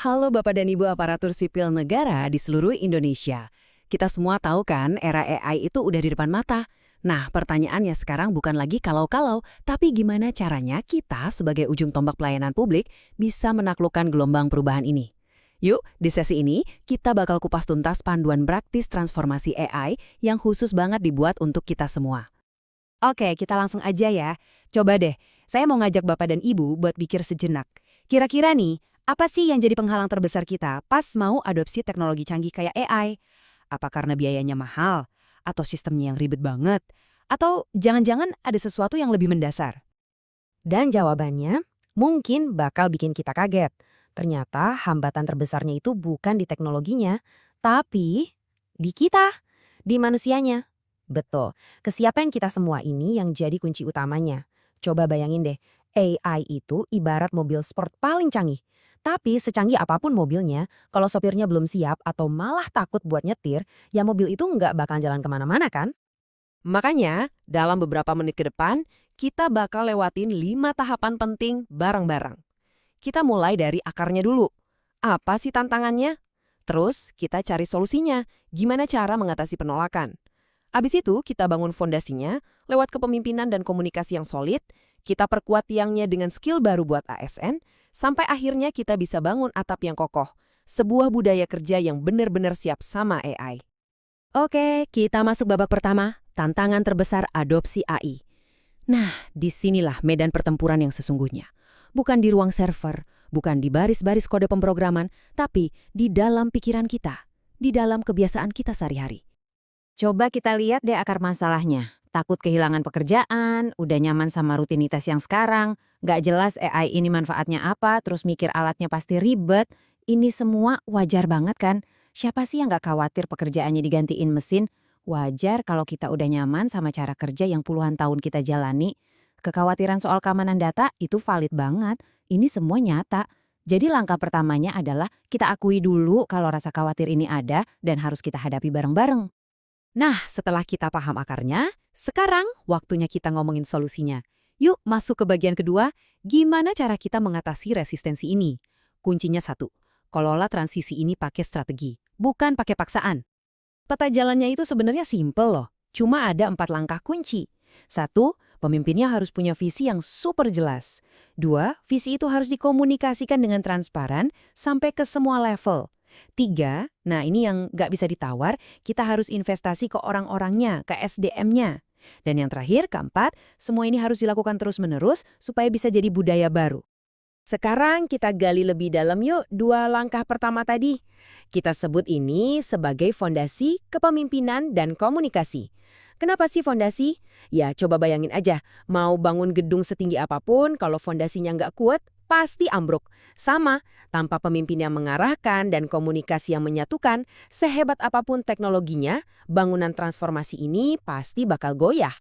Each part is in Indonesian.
Halo Bapak dan Ibu aparatur sipil negara di seluruh Indonesia. Kita semua tahu kan era AI itu udah di depan mata. Nah, pertanyaannya sekarang bukan lagi kalau-kalau, tapi gimana caranya kita sebagai ujung tombak pelayanan publik bisa menaklukkan gelombang perubahan ini. Yuk, di sesi ini kita bakal kupas tuntas panduan praktis transformasi AI yang khusus banget dibuat untuk kita semua. Oke, kita langsung aja ya. Coba deh, saya mau ngajak Bapak dan Ibu buat pikir sejenak. Kira-kira nih, apa sih yang jadi penghalang terbesar kita pas mau adopsi teknologi canggih kayak AI? Apa karena biayanya mahal? Atau sistemnya yang ribet banget? Atau jangan-jangan ada sesuatu yang lebih mendasar? Dan jawabannya mungkin bakal bikin kita kaget. Ternyata hambatan terbesarnya itu bukan di teknologinya, tapi di kita, di manusianya. Betul, kesiapan kita semua ini yang jadi kunci utamanya. Coba bayangin deh, AI itu ibarat mobil sport paling canggih. Tapi secanggih apapun mobilnya, kalau sopirnya belum siap atau malah takut buat nyetir, ya mobil itu nggak bakal jalan kemana-mana kan? Makanya, dalam beberapa menit ke depan, kita bakal lewatin 5 tahapan penting bareng-bareng. Kita mulai dari akarnya dulu. Apa sih tantangannya? Terus kita cari solusinya, gimana cara mengatasi penolakan. Abis itu kita bangun fondasinya lewat kepemimpinan dan komunikasi yang solid, kita perkuat tiangnya dengan skill baru buat ASN, sampai akhirnya kita bisa bangun atap yang kokoh, sebuah budaya kerja yang benar-benar siap sama AI. Oke, kita masuk babak pertama, tantangan terbesar adopsi AI. Nah, disinilah medan pertempuran yang sesungguhnya. Bukan di ruang server, bukan di baris-baris kode pemrograman, tapi di dalam pikiran kita, di dalam kebiasaan kita sehari-hari. Coba kita lihat deh akar masalahnya. Takut kehilangan pekerjaan, udah nyaman sama rutinitas yang sekarang, nggak jelas AI ini manfaatnya apa, terus mikir alatnya pasti ribet. Ini semua wajar banget kan? Siapa sih yang nggak khawatir pekerjaannya digantiin mesin? Wajar kalau kita udah nyaman sama cara kerja yang puluhan tahun kita jalani. Kekhawatiran soal keamanan data itu valid banget. Ini semua nyata. Jadi langkah pertamanya adalah kita akui dulu kalau rasa khawatir ini ada dan harus kita hadapi bareng-bareng. Nah, setelah kita paham akarnya, sekarang waktunya kita ngomongin solusinya. Yuk masuk ke bagian kedua, gimana cara kita mengatasi resistensi ini? Kuncinya satu, kelola transisi ini pakai strategi, bukan pakai paksaan. Peta jalannya itu sebenarnya simple loh, cuma ada 4 langkah kunci. Satu, pemimpinnya harus punya visi yang super jelas. Dua, visi itu harus dikomunikasikan dengan transparan sampai ke semua level. Tiga, nah ini yang nggak bisa ditawar, kita harus investasi ke orang-orangnya, ke SDM-nya. Dan yang terakhir, keempat, semua ini harus dilakukan terus-menerus supaya bisa jadi budaya baru. Sekarang kita gali lebih dalam yuk 2 langkah pertama tadi. Kita sebut ini sebagai fondasi kepemimpinan dan komunikasi. Kenapa sih fondasi? Ya coba bayangin aja, mau bangun gedung setinggi apapun, kalau fondasinya nggak kuat, pasti ambruk. Sama, tanpa pemimpin yang mengarahkan dan komunikasi yang menyatukan, sehebat apapun teknologinya, bangunan transformasi ini pasti bakal goyah.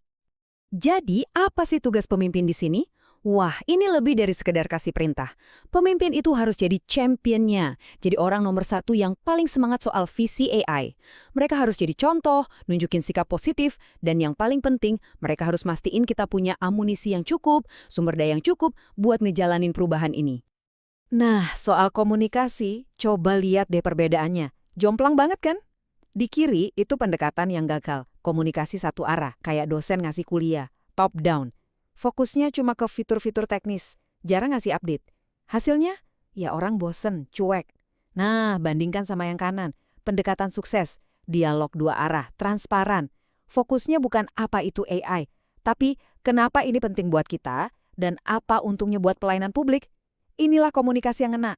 Jadi, apa sih tugas pemimpin di sini? Wah, ini lebih dari sekedar kasih perintah. Pemimpin itu harus jadi championnya, jadi orang nomor satu yang paling semangat soal visi AI. Mereka harus jadi contoh, nunjukin sikap positif, dan yang paling penting, mereka harus mastiin kita punya amunisi yang cukup, sumber daya yang cukup buat ngejalanin perubahan ini. Nah, soal komunikasi, coba lihat deh perbedaannya. Jomplang banget kan? Di kiri itu pendekatan yang gagal, komunikasi satu arah, kayak dosen ngasih kuliah, top down. Fokusnya cuma ke fitur-fitur teknis, jarang ngasih update. Hasilnya, ya orang bosen, cuek. Nah, bandingkan sama yang kanan, pendekatan sukses, dialog dua arah, transparan. Fokusnya bukan apa itu AI, tapi kenapa ini penting buat kita, dan apa untungnya buat pelayanan publik. Inilah komunikasi yang ngena.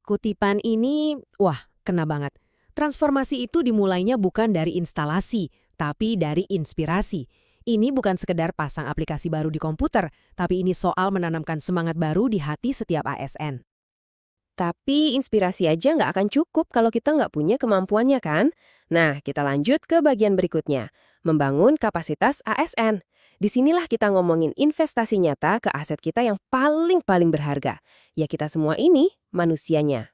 Kutipan ini, wah, kena banget. Transformasi itu dimulainya bukan dari instalasi, tapi dari inspirasi. Ini bukan sekedar pasang aplikasi baru di komputer, tapi ini soal menanamkan semangat baru di hati setiap ASN. Tapi inspirasi aja nggak akan cukup kalau kita nggak punya kemampuannya kan? Nah, kita lanjut ke bagian berikutnya, membangun kapasitas ASN. Disinilah kita ngomongin investasi nyata ke aset kita yang paling-paling berharga. Ya kita semua ini, manusianya.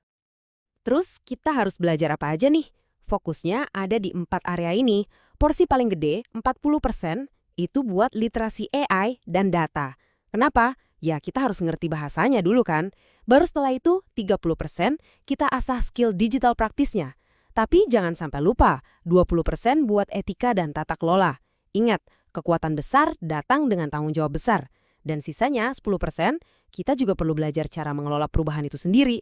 Terus kita harus belajar apa aja nih? Fokusnya ada di 4 area ini. Porsi paling gede, 40%, itu buat literasi AI dan data. Kenapa? Ya, kita harus ngerti bahasanya dulu kan. Baru setelah itu, 30% kita asah skill digital praktisnya. Tapi jangan sampai lupa, 20% buat etika dan tata kelola. Ingat, kekuatan besar datang dengan tanggung jawab besar. Dan sisanya, 10%, kita juga perlu belajar cara mengelola perubahan itu sendiri.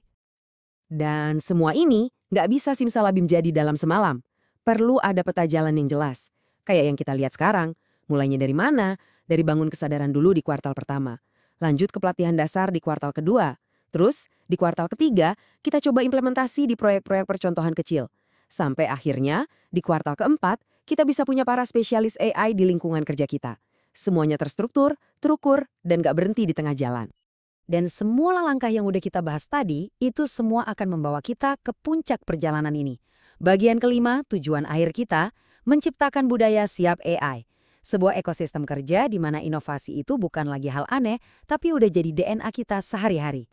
Dan semua ini nggak bisa simsalabim jadi dalam semalam. Perlu ada peta jalan yang jelas. Kayak yang kita lihat sekarang. Mulainya dari mana? Dari bangun kesadaran dulu di kuartal pertama. Lanjut ke pelatihan dasar di kuartal kedua. Terus, di kuartal ketiga, kita coba implementasi di proyek-proyek percontohan kecil. Sampai akhirnya, di kuartal keempat, kita bisa punya para spesialis AI di lingkungan kerja kita. Semuanya terstruktur, terukur, dan gak berhenti di tengah jalan. Dan semua langkah yang udah kita bahas tadi, itu semua akan membawa kita ke puncak perjalanan ini. Bagian kelima, tujuan akhir kita, menciptakan budaya siap AI. Sebuah ekosistem kerja di mana inovasi itu bukan lagi hal aneh, tapi udah jadi DNA kita sehari-hari.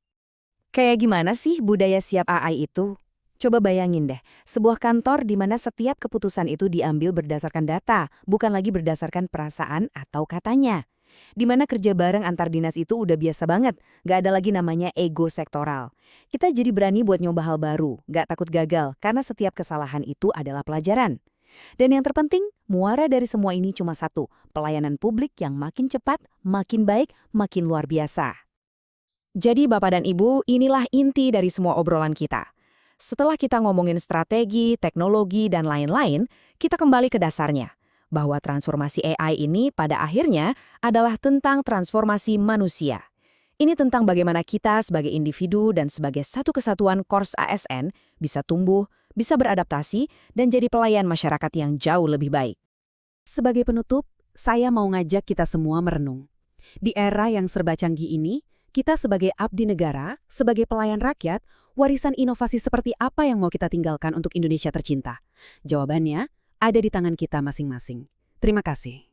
Kayak gimana sih budaya siap AI itu? Coba bayangin deh, sebuah kantor di mana setiap keputusan itu diambil berdasarkan data, bukan lagi berdasarkan perasaan atau katanya. Di mana kerja bareng antar dinas itu udah biasa banget, gak ada lagi namanya ego sektoral. Kita jadi berani buat nyoba hal baru, gak takut gagal, karena setiap kesalahan itu adalah pelajaran. Dan yang terpenting, muara dari semua ini cuma satu, pelayanan publik yang makin cepat, makin baik, makin luar biasa. Jadi Bapak dan Ibu, inilah inti dari semua obrolan kita. Setelah kita ngomongin strategi, teknologi, dan lain-lain, kita kembali ke dasarnya. Bahwa transformasi AI ini pada akhirnya adalah tentang transformasi manusia. Ini tentang bagaimana kita sebagai individu dan sebagai satu kesatuan Kors ASN bisa tumbuh, bisa beradaptasi, dan jadi pelayan masyarakat yang jauh lebih baik. Sebagai penutup, saya mau ngajak kita semua merenung. Di era yang serba canggih ini, kita sebagai abdi negara, sebagai pelayan rakyat, warisan inovasi seperti apa yang mau kita tinggalkan untuk Indonesia tercinta? Jawabannya ada di tangan kita masing-masing. Terima kasih.